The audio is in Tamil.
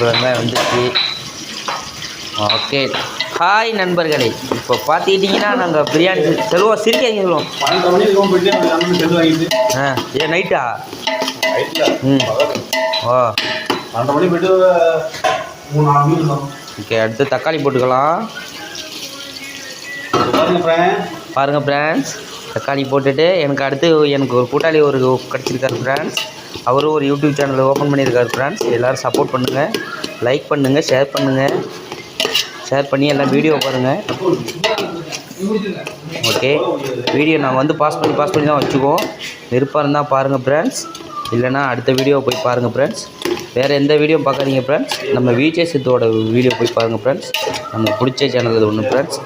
வெங்காயம் வந்துச்சு. ஓகே, ஹாய் நண்பர்களே. இப்போ பார்த்துக்கிட்டிங்கன்னா நாங்கள் பிரியாணி செல்வோம். சிரிக்காதீங்க செல்வோம். ஏன் நைட்டா? ம். ஓ, 12 மணி போய்ட்டு 3-4 மணி இருக்கும். ஓகே, அடுத்து தக்காளி போட்டுக்கலாம். பாருங்கள் ஃப்ரெண்ட்ஸ், தக்காளி போட்டுட்டு எனக்கு ஒரு கூட்டாளி கிடச்சிருக்காரு ஃப்ரெண்ட்ஸ். அவரும் ஒரு யூடியூப் சேனல் ஓப்பன் பண்ணியிருக்காரு ஃப்ரெண்ட்ஸ். எல்லோரும் சப்போர்ட் பண்ணுங்கள், லைக் பண்ணுங்கள், ஷேர் பண்ணுங்கள். ஷேர் பண்ணி எல்லாம் வீடியோ பாருங்கள். ஓகே, வீடியோ நான் பாஸ் பண்ணி தான் வச்சுக்குவோம். விருப்பம் இருந்தால் பாருங்கள் ஃப்ரெண்ட்ஸ், இல்லைனா அடுத்த வீடியோ போய் பாருங்கள் ஃப்ரெண்ட்ஸ். வேறு எந்த வீடியோ பார்க்காதீங்க ஃப்ரெண்ட்ஸ். நம்ம விஜே சித்தோட வீடியோ போய் பாருங்கள் ஃப்ரெண்ட்ஸ். நமக்கு பிடிச்ச சேனல் அது ஒன்று ஃப்ரெண்ட்ஸ்.